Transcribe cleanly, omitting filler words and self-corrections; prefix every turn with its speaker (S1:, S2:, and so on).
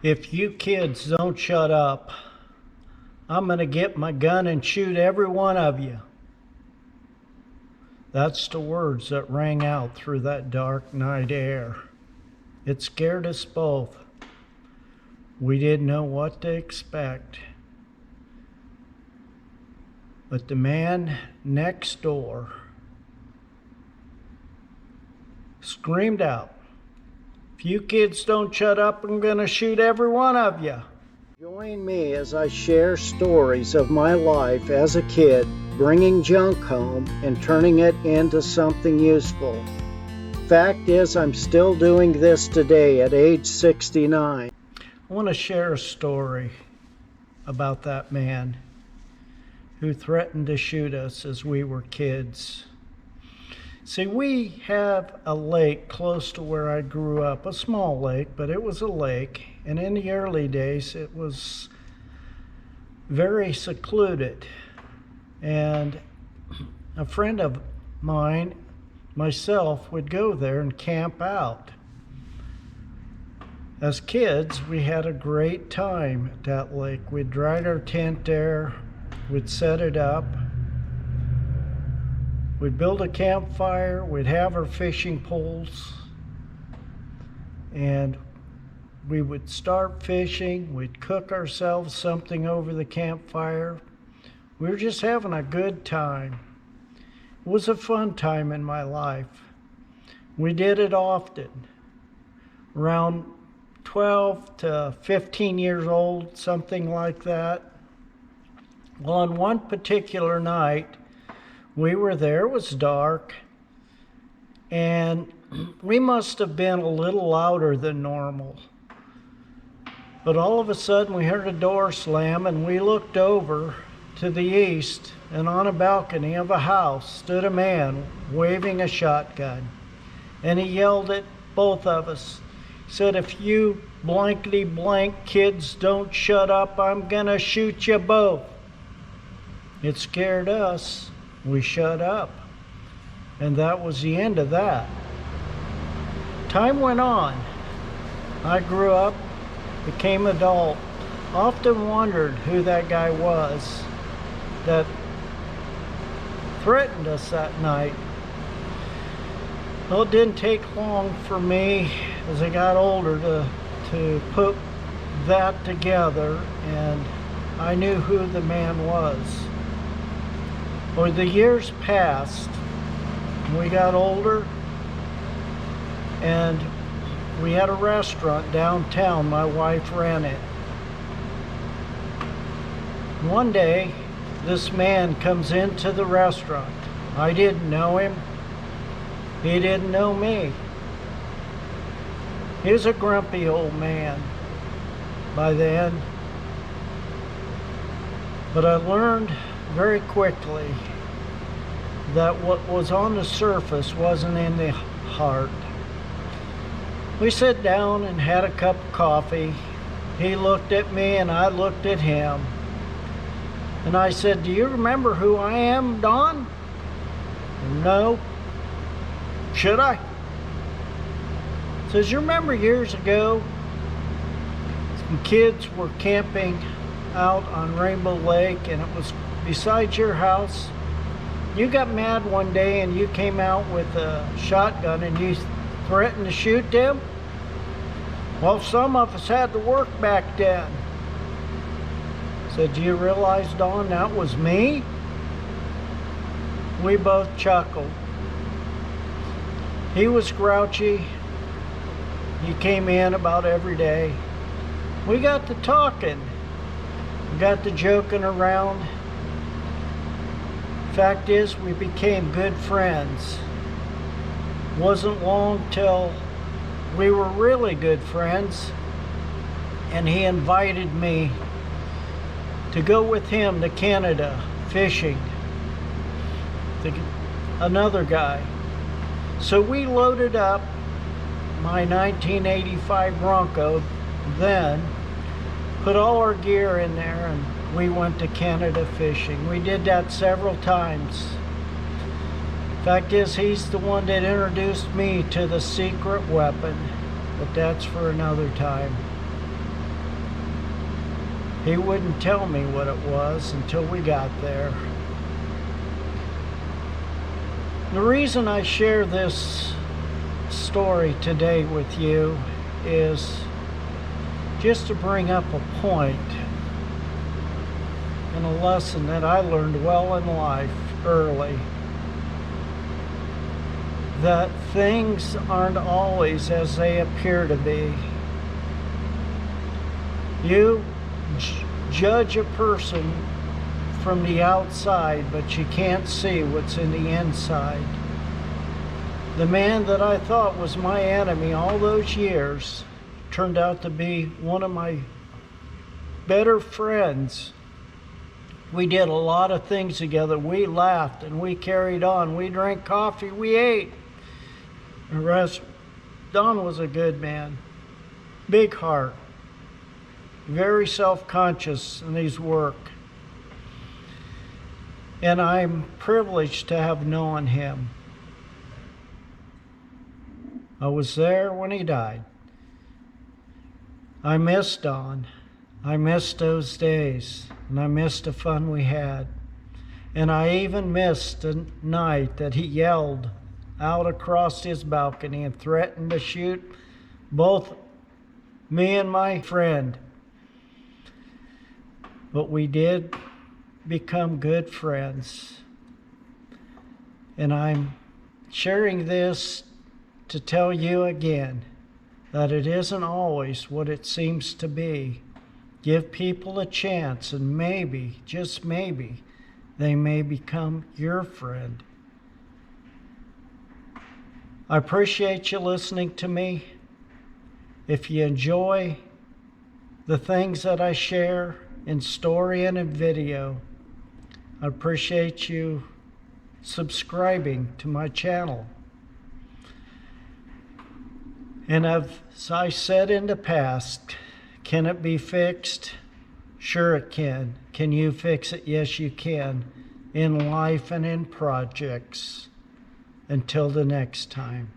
S1: If you kids don't shut up, I'm going to get my gun and shoot every one of you. That's the words that rang out through that dark night air. It scared us both. We didn't know what to expect. But the man next door screamed out, "If you kids don't shut up, I'm gonna shoot every one of you." Join me as I share stories of my life as a kid, bringing junk home and turning it into something useful. Fact is, I'm still doing this today at age 69. I want to share a story about that man who threatened to shoot us as we were kids. See, we have a lake close to where I grew up, a small lake, but it was a lake. And in the early days, it was very secluded. And a friend of mine, myself, would go there and camp out. As kids, we had a great time at that lake. We'd drag our tent there, we'd set it up, we'd build a campfire, we'd have our fishing poles, and we would start fishing, we'd cook ourselves something over the campfire. We were just having a good time. It was a fun time in my life. We did it often. Around 12 to 15 years old, something like that. Well, on one particular night, we were there, it was dark, and we must have been a little louder than normal. But all of a sudden we heard a door slam, and we looked over to the east, and on a balcony of a house stood a man waving a shotgun. And he yelled at both of us. He said, "If you blankety blank kids don't shut up, I'm gonna shoot you both." It scared us. We shut up. And that was the end of that. Time went on. I grew up, became adult, often wondered who that guy was that threatened us that night. Well, it didn't take long for me as I got older to put that together, and I knew who the man was. Well, the years passed, we got older, and we had a restaurant downtown my wife ran it. One day, this man comes into the restaurant. I didn't know him. He didn't know me. He was a grumpy old man by then. But I learned very quickly that what was on the surface wasn't in the heart. We sat down and had a cup of coffee. He looked at me and I looked at him. And I said, "Do you remember who I am, Don?" "No." "Should I?" He says, "You remember years ago, some kids were camping out on Rainbow Lake and it was beside your house? You got mad one day and you came out with a shotgun and you threatened to shoot them? Well, some of us had to work back then." I said, "Do you realize, Don, that was me?" We both chuckled. He was grouchy. He came in about every day. We got to talking. We got to joking around. Fact is, we became good friends. Wasn't long till we were really good friends, and he invited me to go with him to Canada fishing. Another guy. So we loaded up my 1985 Bronco then, put all our gear in there, and we went to Canada fishing. We did that several times. Fact is, he's the one that introduced me to the secret weapon, but that's for another time. He wouldn't tell me what it was until we got there. The reason I share this story today with you is just to bring up a point and a lesson that I learned well in life early. That things aren't always as they appear to be. You judge a person from the outside, but you can't see what's in the inside. The man that I thought was my enemy all those years turned out to be one of my better friends. We did a lot of things together. We laughed and we carried on. We drank coffee, we ate. The rest, Don was a good man, big heart, very self-conscious in his work. And I'm privileged to have known him. I was there when he died. I miss Don. I missed those days, and I missed the fun we had. And I even missed the night that he yelled out across his balcony and threatened to shoot both me and my friend. But we did become good friends. And I'm sharing this to tell you again that it isn't always what it seems to be. Give people a chance, and maybe, just maybe, they may become your friend. I appreciate you listening to me. If you enjoy the things that I share in story and in video, I appreciate you subscribing to my channel. And as I said in the past, can it be fixed? Sure it can. Can you fix it? Yes, you can. In life and in projects. Until the next time.